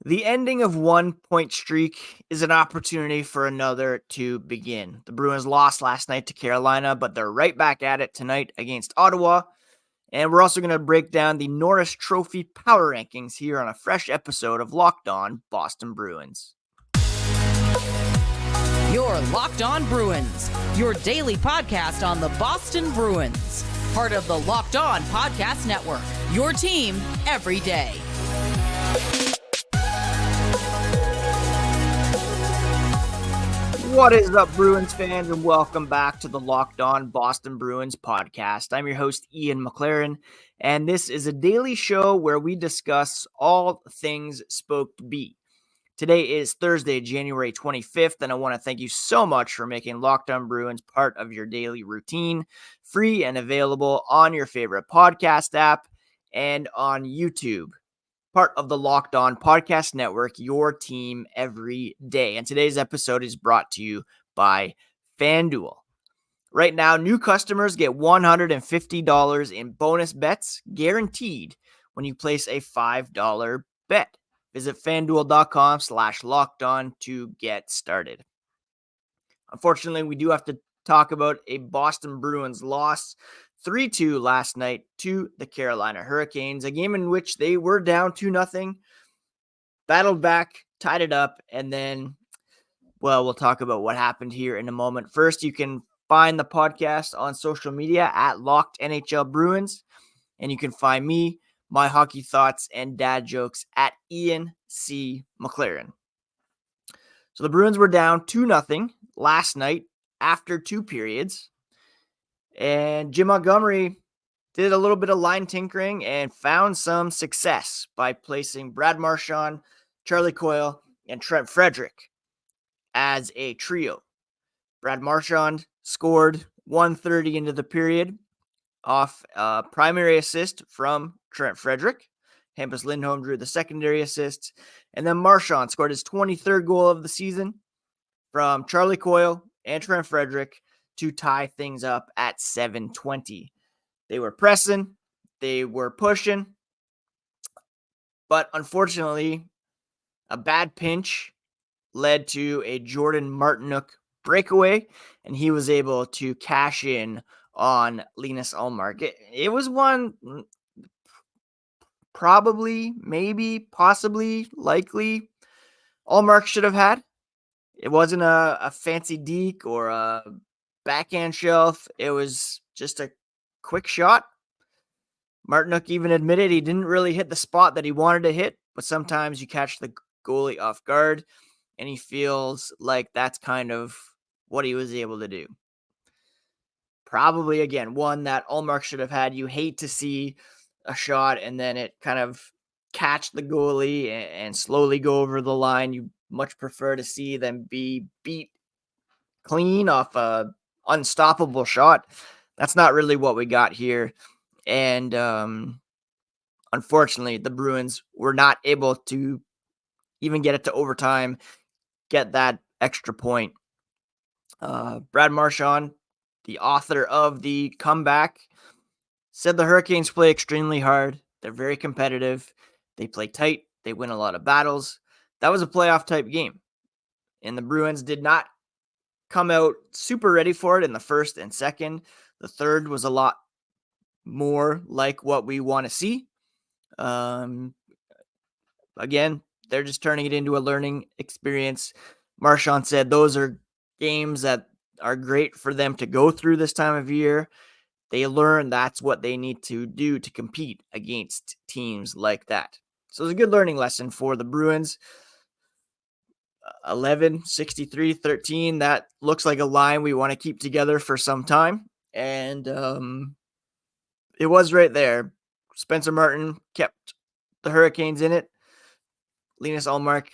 The ending of one point streak is an opportunity for another to begin. The Bruins lost last night to Carolina, but they're right back at it tonight against Ottawa. And we're also going to break down the Norris Trophy power rankings here on a fresh episode of Locked On Boston Bruins. You're Locked On Bruins, your daily podcast on the Boston Bruins. Part of the Locked On Podcast Network, your team every day. What is up, Bruins fans, and welcome back to the Locked On Boston Bruins podcast. I'm your host, Ian McLaren, and this is a daily show where we discuss all things Spoked B. Today is Thursday, January 25th, and I want to thank you so much for making Locked On Bruins part of your daily routine, free and available on your favorite podcast app and on YouTube. Part of the Locked On Podcast Network, your team every day. And today's episode is brought to you by FanDuel. Right now, new customers get $150 in bonus bets guaranteed when you place a $5 bet. Visit FanDuel.com/lockedon to get started. Unfortunately, we do have to talk about a Boston Bruins loss 3-2 last night to the Carolina Hurricanes, a game in which they were down 2-0, battled back, tied it up, and then, well, we'll talk about what happened here in a moment. First, you can find the podcast on social media at Locked NHL Bruins, and you can find me, my hockey thoughts, and dad jokes at Ian C. McLaren. So the Bruins were down 2-0 last night after two periods. And Jim Montgomery did a little bit of line tinkering and found some success by placing Brad Marchand, Charlie Coyle, and Trent Frederic as a trio. Brad Marchand scored 1:30 into the period off a primary assist from Trent Frederic. Hampus Lindholm drew the secondary assist. And then Marchand scored his 23rd goal of the season from Charlie Coyle and Trent Frederic to tie things up at 7:20. They were pressing, they were pushing, but unfortunately, a bad pinch led to a Jordan Martinook breakaway, and he was able to cash in on Linus Ullmark. It was one probably, maybe, possibly, likely Ullmark should have had. It wasn't a fancy deke or a backhand shelf. It was just a quick shot. Martinook even admitted he didn't really hit the spot that he wanted to hit, but sometimes you catch the goalie off guard, and he feels like that's kind of what he was able to do. Probably, again, one that Ullmark should have had. You hate to see a shot and then it kind of catch the goalie and slowly go over the line. You much prefer to see them be beat clean off a unstoppable shot. That's not really what we got here. And unfortunately, the Bruins were not able to even get it to overtime, get that extra point. Brad Marchand, the author of the comeback, said the Hurricanes play extremely hard. They're very competitive. They play tight. They win a lot of battles. That was a playoff type game. And the Bruins did not come out super ready for it in the first and second. The third was a lot more like what we want to see. Again, they're just turning it into a learning experience. Marchand said those are games that are great for them to go through this time of year. They learn that's what they need to do to compete against teams like that. So it's a good learning lesson for the Bruins. 11, 63, 13. That looks like a line we want to keep together for some time. And it was right there. Spencer Martin kept the Hurricanes in it. Linus Ullmark,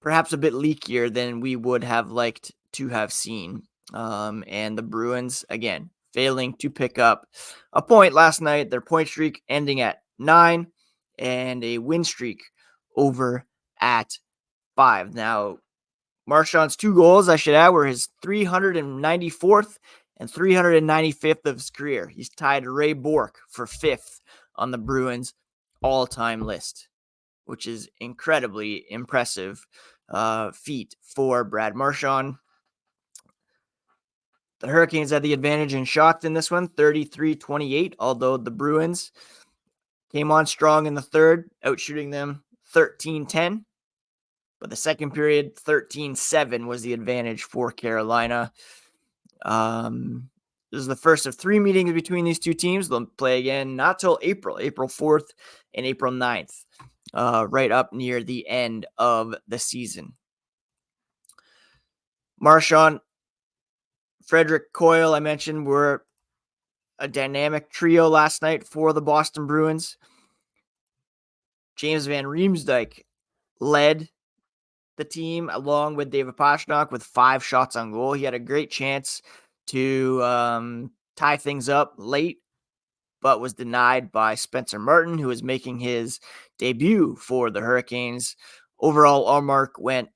perhaps a bit leakier than we would have liked to have seen. And the Bruins, again, failing to pick up a point last night. Their point streak ending at 9 and a win streak over at 5. Now, Marchand's 2 goals, I should add, were his 394th and 395th of his career. He's tied Ray Bourque for 5th on the Bruins all-time list. which is incredibly impressive feat for Brad Marchand. The Hurricanes had the advantage in shots in this one, 33-28, although the Bruins came on strong in the third, outshooting them 13-10. But the second period, 13-7 was the advantage for Carolina. This is the first of 3 meetings between these two teams. They'll play again not till April 4th and April 9th, right up near the end of the season. Marchand, Frederic, Coyle, I mentioned, were a dynamic trio last night for the Boston Bruins. James Van Riemsdyk led the team along with David Pastrnak with 5 shots on goal. He had a great chance to tie things up late, but was denied by Spencer Martin, who is making his debut for the Hurricanes. Overall, Ullmark went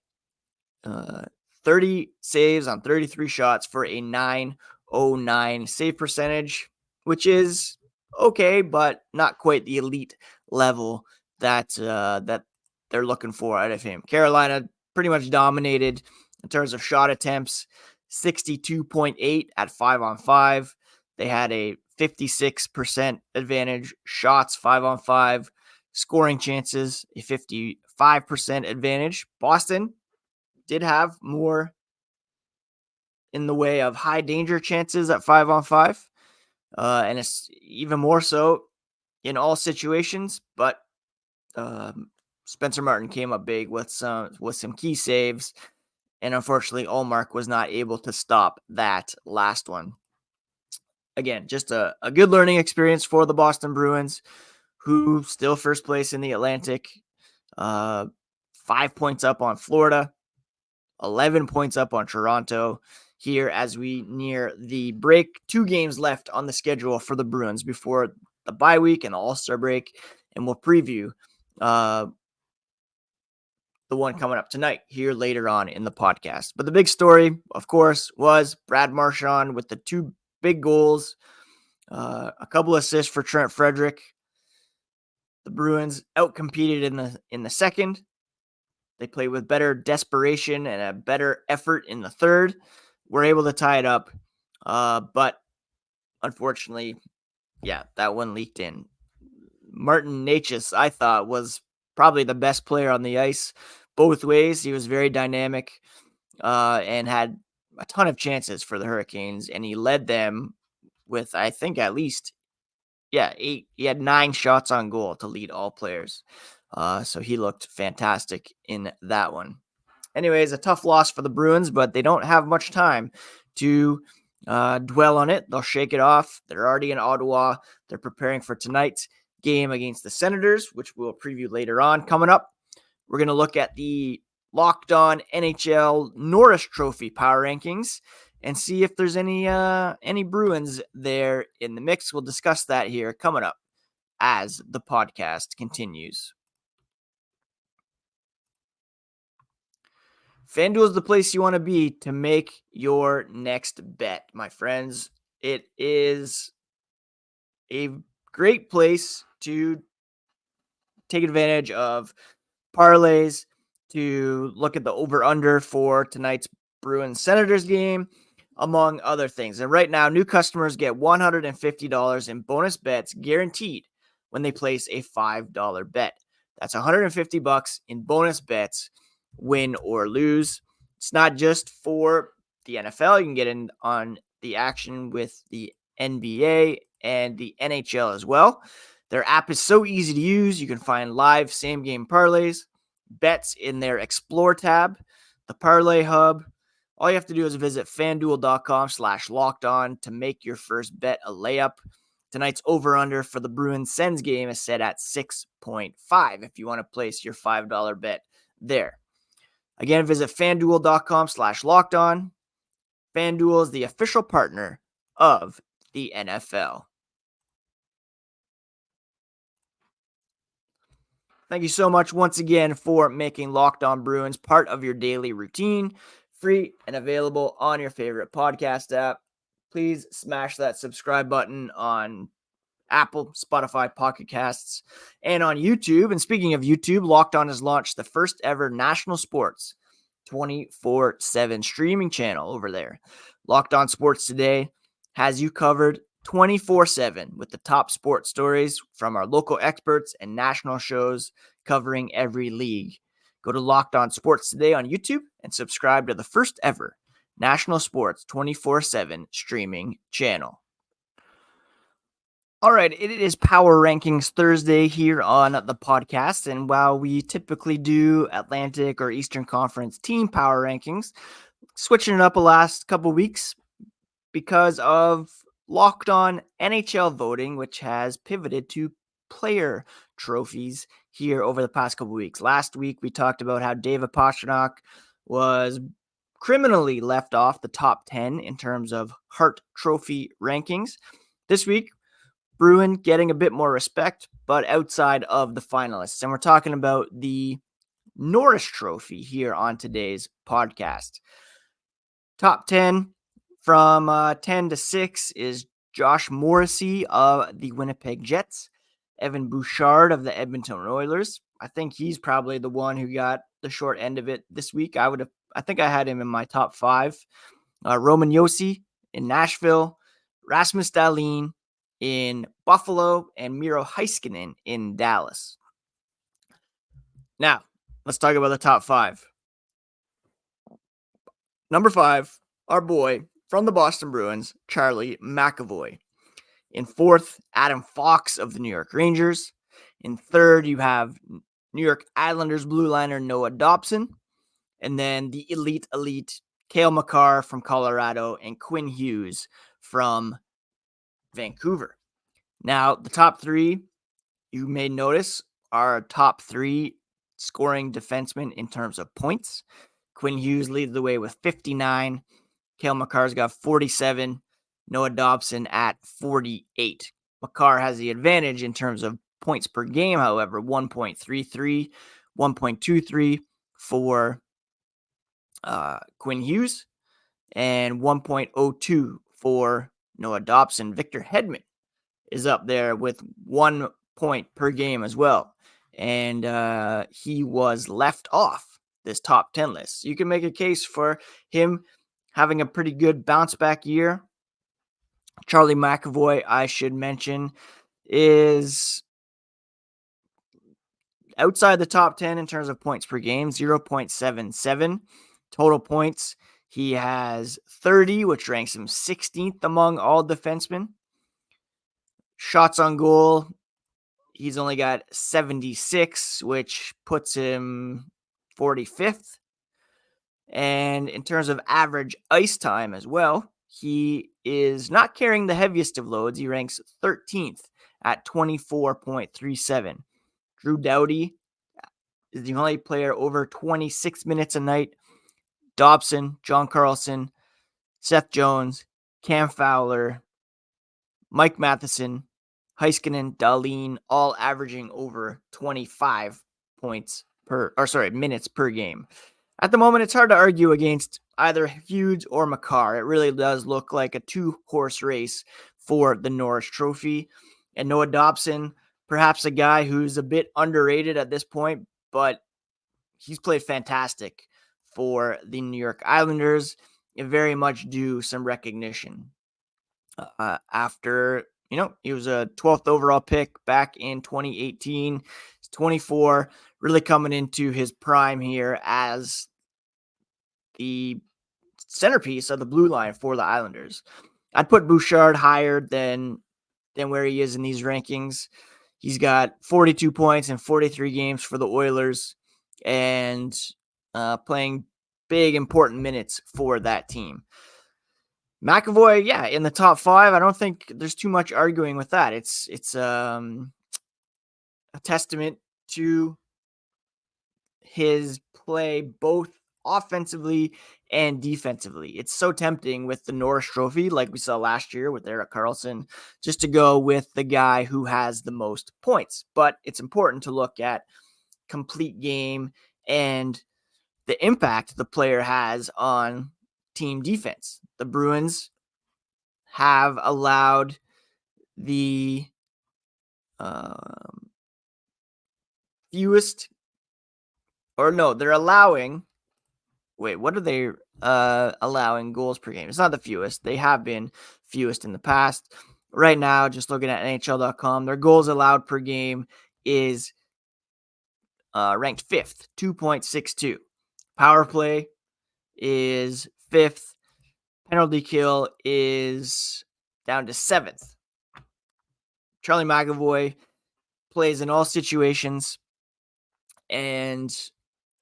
30 saves on 33 shots for a .909 save percentage, which is okay, but not quite the elite level that they're looking for out of him. Carolina pretty much dominated in terms of shot attempts, 62.8 at 5-on-5. They had a 56% advantage, shots 5-on-5, scoring chances, a 55% advantage. Boston did have more in the way of high danger chances at 5-on-5, and it's even more so in all situations. But Spencer Martin came up big with some key saves, and unfortunately, Ullmark was not able to stop that last one. Again, just a good learning experience for the Boston Bruins, who still first place in the Atlantic, 5 points up on Florida, 11 points up on Toronto here as we near the break. 2 games left on the schedule for the Bruins before the bye week and the All-Star break, and we'll preview the one coming up tonight here later on in the podcast. But the big story, of course, was Brad Marchand with the 2 big goals, a couple assists for Trent Frederic. The Bruins outcompeted in the second. They played with better desperation and a better effort in the third. Were able to tie it up, but unfortunately, that one leaked in. Martin Necas, I thought, was probably the best player on the ice both ways. He was very dynamic and had a ton of chances for the Hurricanes, and he led them with, I think, at least 8. He had 9 shots on goal to lead all players. So he looked fantastic in that one. Anyways, a tough loss for the Bruins, but they don't have much time to dwell on it. They'll shake it off. They're already in Ottawa. They're preparing for tonight's game against the Senators, which we'll preview later on. Coming up, we're going to look at the Locked On NHL Norris Trophy power rankings and see if there's any Bruins there in the mix. We'll discuss that here coming up as the podcast continues. FanDuel is the place you want to be to make your next bet, my friends. It is a great place to take advantage of parlays, to look at the over-under for tonight's Bruins Senators game, among other things. And right now, new customers get $150 in bonus bets guaranteed when they place a $5 bet. That's $150 in bonus bets, win or lose. It's not just for the NFL. You can get in on the action with the NBA and the NHL as well. Their app is so easy to use. You can find live same-game parlays, bets in their Explore tab, the Parlay Hub. All you have to do is visit FanDuel.com/lockedon to make your first bet a layup. Tonight's over-under for the Bruins Sens game is set at 6.5 if you want to place your $5 bet there. Again, visit FanDuel.com/lockedon. FanDuel is the official partner of the NFL. Thank you so much once again for making Locked On Bruins part of your daily routine. Free and available on your favorite podcast app. Please smash that subscribe button on Apple, Spotify, Pocket Casts, and on YouTube. And speaking of YouTube, Locked On has launched the first ever national sports 24/7 streaming channel over there. Locked On Sports Today has you covered 24/7 with the top sports stories from our local experts and national shows covering every league. Go to Locked On Sports Today on YouTube and subscribe to the first ever national sports 24/7 streaming channel. All right, it is Power Rankings Thursday here on the podcast. And while we typically do Atlantic or Eastern Conference team power rankings, switching it up the last couple weeks because of Locked On NHL voting, which has pivoted to player trophies here over the past couple weeks. Last week, we talked about how David Pastrnak was criminally left off the top 10 in terms of Hart Trophy rankings. This week, Bruin getting a bit more respect, but outside of the finalists. And we're talking about the Norris Trophy here on today's podcast. Top 10 from 10 to 6 is Josh Morrissey of the Winnipeg Jets, Evan Bouchard of the Edmonton Oilers. I think he's probably the one who got the short end of it this week. I think I had him in my top 5. Roman Josi in Nashville, Rasmus Dahlin in Buffalo, and Miro Heiskanen in Dallas. Now, let's talk about the top 5. Number 5, our boy from the Boston Bruins, Charlie McAvoy. In 4th, Adam Fox of the New York Rangers. In 3rd, you have New York Islanders blue liner Noah Dobson. And then the elite Cale Makar from Colorado and Quinn Hughes from Vancouver. Now, the top 3, you may notice, are top 3 scoring defensemen in terms of points. Quinn Hughes leads the way with 59. Cale Makar's got 47. Noah Dobson at 48. Makar has the advantage in terms of points per game, however, 1.33, 1.23 for Quinn Hughes, and 1.02 for Noah Dobson. Victor Hedman is up there with 1 point per game as well. And he was left off this top 10 list. So you can make a case for him having a pretty good bounce back year. Charlie McAvoy, I should mention, is outside the top 10 in terms of points per game, 0.77. Total points, he has 30, which ranks him 16th among all defensemen. Shots on goal, he's only got 76, which puts him 45th. And in terms of average ice time as well, he is not carrying the heaviest of loads. He ranks 13th at 24.37. Drew Doughty is the only player over 26 minutes a night. Dobson, John Carlson, Seth Jones, Cam Fowler, Mike Matheson, Heiskanen, Dahlin, all averaging over 25 minutes per game. At the moment, it's hard to argue against either Hughes or Makar. It really does look like a 2-horse race for the Norris Trophy. And Noah Dobson, perhaps a guy who's a bit underrated at this point, but he's played fantastic for the New York Islanders and very much due some recognition. After, he was a 12th overall pick back in 2018. He's 24, really coming into his prime here as the centerpiece of the blue line for the Islanders. I'd put Bouchard higher than where he is in these rankings. He's got 42 points in 43 games for the Oilers and playing big, important minutes for that team. McAvoy, in the top 5. I don't think there's too much arguing with that. It's a testament to his play both offensively and defensively. It's so tempting with the Norris Trophy, like we saw last year with Erik Karlsson, just to go with the guy who has the most points. But it's important to look at complete game and the impact the player has on team defense. The Bruins have allowed the fewest, or no, they're allowing. Wait, what are they allowing goals per game? It's not the fewest. They have been fewest in the past. Right now, just looking at NHL.com, their goals allowed per game is ranked 5th, 2.62. Power play is 5th. Penalty kill is down to 7th. Charlie McAvoy plays in all situations and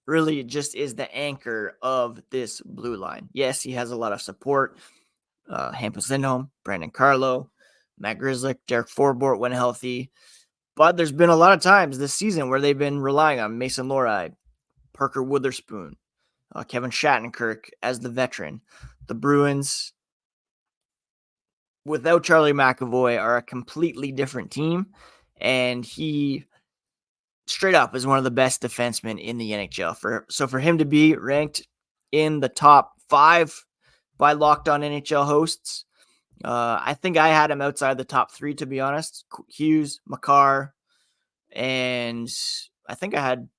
really just is the anchor of this blue line. Yes, he has a lot of support. Hampus Lindholm, Brandon Carlo, Matt Grzelcyk, Derek Forbort when healthy. But there's been a lot of times this season where they've been relying on Mason Lohrei, Parker Witherspoon, Kevin Shattenkirk as the veteran. The Bruins, without Charlie McAvoy, are a completely different team. And he straight up is one of the best defensemen in the NHL. For him to be ranked in the top 5 by Locked On NHL hosts, I think I had him outside the top 3, to be honest. Hughes, Makar, and I think I had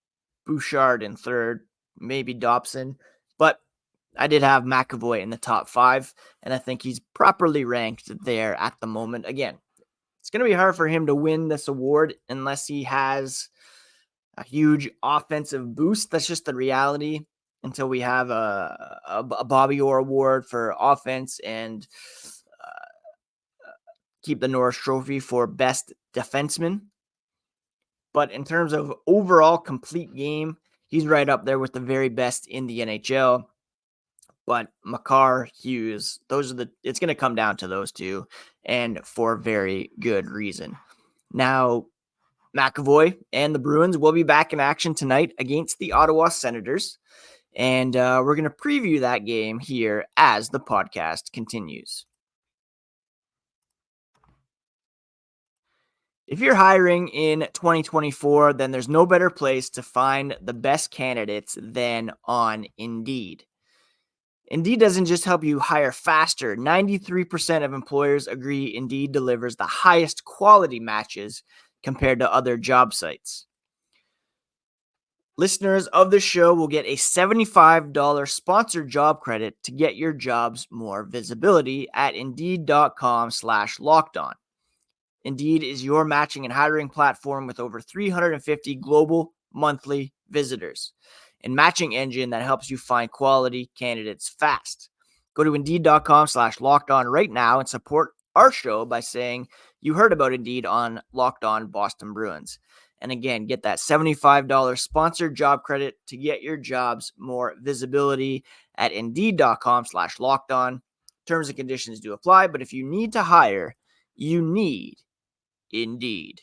Bouchard in 3rd, maybe Dobson. But I did have McAvoy in the top 5, and I think he's properly ranked there at the moment. Again, it's going to be hard for him to win this award unless he has a huge offensive boost. That's just the reality until we have a Bobby Orr award for offense and keep the Norris Trophy for best defenseman. But in terms of overall complete game, he's right up there with the very best in the NHL. But Makar, Hughes, it's going to come down to those two, and for very good reason. Now, McAvoy and the Bruins will be back in action tonight against the Ottawa Senators, and we're going to preview that game here as the podcast continues. If you're hiring in 2024, then there's no better place to find the best candidates than on Indeed. Indeed doesn't just help you hire faster. 93% of employers agree Indeed delivers the highest quality matches compared to other job sites. Listeners of the show will get a $75 sponsored job credit to get your jobs more visibility at Indeed.com/lockedon. Indeed is your matching and hiring platform with over 350 global monthly visitors and matching engine that helps you find quality candidates fast. Go to Indeed.com/lockedon right now and support our show by saying you heard about Indeed on Locked On Boston Bruins. And again, get that $75 sponsored job credit to get your jobs more visibility at Indeed.com/lockedon. Terms and conditions do apply, but if you need to hire, you need Indeed.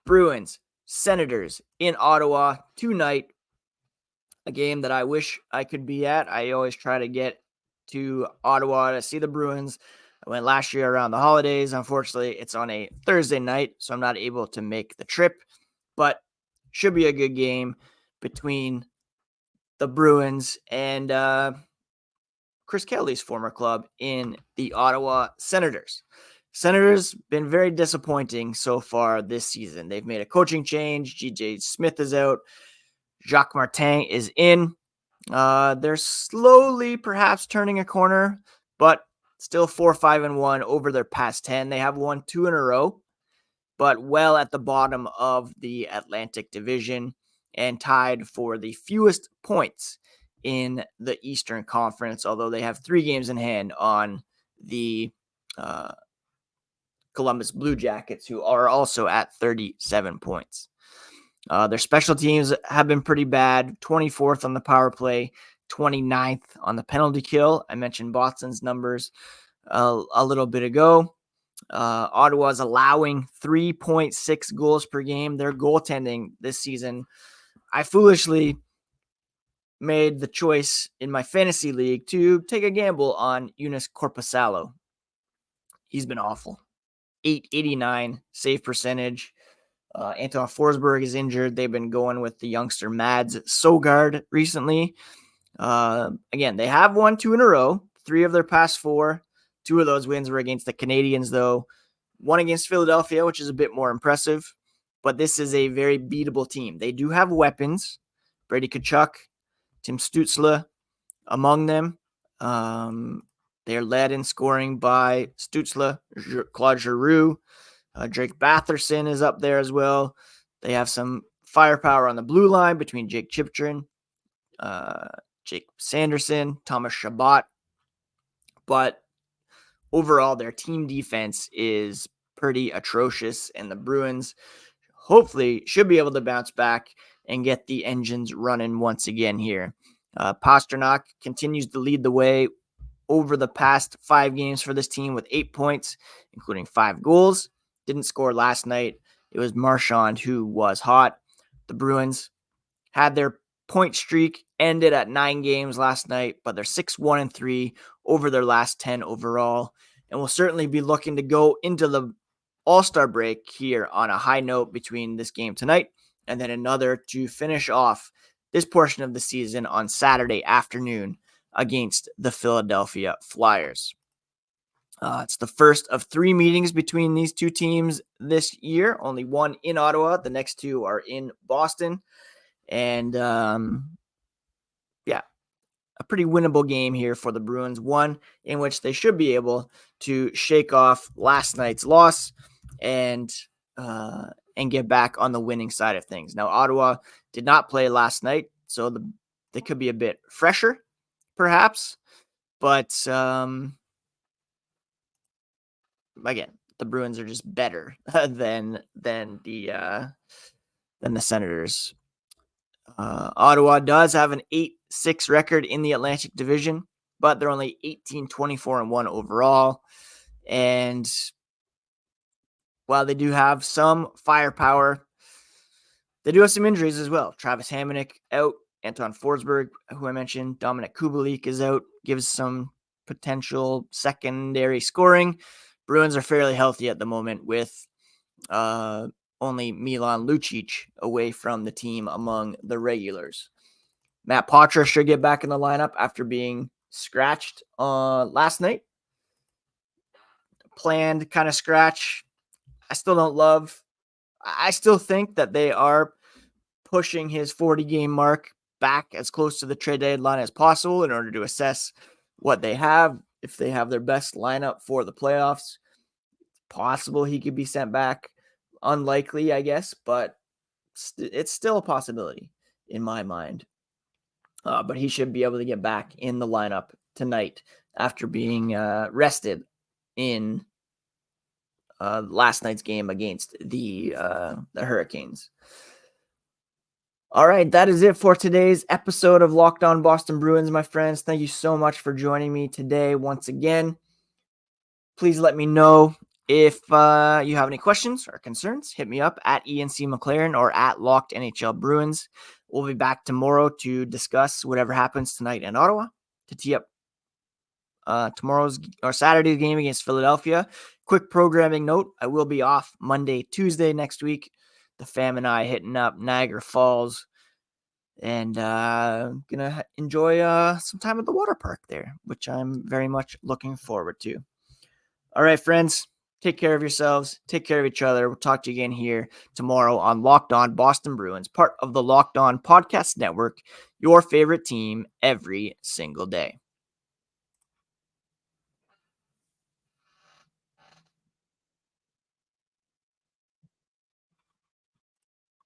Bruins, Senators in Ottawa tonight. A game that I wish I could be at. I always try to get to Ottawa to see the Bruins. I went last year around the holidays. Unfortunately, it's on a Thursday night, so I'm not able to make the trip. But should be a good game between the Bruins and Chris Kelly's former club in the Ottawa Senators. Senators been very disappointing so far this season. They've made a coaching change. G.J. Smith is out. Jacques Martin is in. They're slowly perhaps turning a corner, but still 4-5-1 over their past 10. They have won 2 in a row, but well at the bottom of the Atlantic Division and tied for the fewest points in the Eastern Conference, although they have 3 games in hand on the Columbus Blue Jackets, who are also at 37 points. Their special teams have been pretty bad. 24th on the power play, 29th on the penalty kill. I mentioned Boston's numbers a little bit ago. Ottawa's allowing 3.6 goals per game. Their goaltending this season, I foolishly made the choice in my fantasy league to take a gamble on Joonas Korpisalo. He's been awful. 889 save percentage. Anton Forsberg is injured. They've been going with the youngster Mads Sogard recently. Again, they have won 2 in a row, 3 of their past 4, 2 of those wins were against the Canadiens, though. One against Philadelphia, which is a bit more impressive. But this is a very beatable team. They do have weapons. Brady Tkachuk, Tim Stützle among them. They're led in scoring by Stützle, Claude Giroux. Drake Batherson is up there as well. They have some firepower on the blue line between Jake Chipchurn, Jake Sanderson, Thomas Chabot. But overall, their team defense is pretty atrocious, and the Bruins hopefully should be able to bounce back and get the engines running once again here. Pastrnak continues to lead the way over the past 5 games for this team with 8 points, including 5 goals. Didn't score last night. It was Marchand who was hot. The Bruins had their point streak ended at 9 games last night, but they're 6-1-3 over their last 10 overall, and will certainly be looking to go into the All-Star break here on a high note between this game tonight and then another to finish off this portion of the season on Saturday afternoon against the Philadelphia Flyers. It's the first of 3 meetings between these 2 teams this year. Only one in Ottawa. The next 2 are in Boston. And a pretty winnable game here for the Bruins. One in which they should be able to shake off last night's loss and get back on the winning side of things. Now, Ottawa did not play last night, so they could be a bit fresher, perhaps. But again, the Bruins are just better than the Senators. Ottawa does have an 8-6 record in the Atlantic Division, but they're only 18-24-1 overall. And while they do have some firepower, they do have some injuries as well. Travis Hamonic out, Anton Forsberg, who I mentioned, Dominic Kubalik is out, gives some potential secondary scoring. Bruins are fairly healthy at the moment with only Milan Lucic away from the team among the regulars. Matt Poitras should get back in the lineup after being scratched last night. Planned kind of scratch. I still think that they are pushing his 40-game mark back as close to the trade deadline as possible in order to assess what they have. If they have their best lineup for the playoffs, possible he could be sent back. Unlikely, I guess, but it's still a possibility in my mind. But he should be able to get back in the lineup tonight after being rested in last night's game against the Hurricanes. All right, that is it for today's episode of Locked On Boston Bruins, my friends. Thank you so much for joining me today once again. Please let me know if you have any questions or concerns. Hit me up at ENC McLaren or at Locked NHL Bruins. We'll be back tomorrow to discuss whatever happens tonight in Ottawa to tee up tomorrow's or Saturday's game against Philadelphia. Quick programming note: I will be off Monday, Tuesday next week. The fam and I hitting up Niagara Falls and gonna enjoy some time at the water park there, which I'm very much looking forward to. All right, friends, take care of yourselves. Take care of each other. We'll talk to you again here tomorrow on Locked On Boston Bruins, part of the Locked On Podcast Network, your favorite team every single day.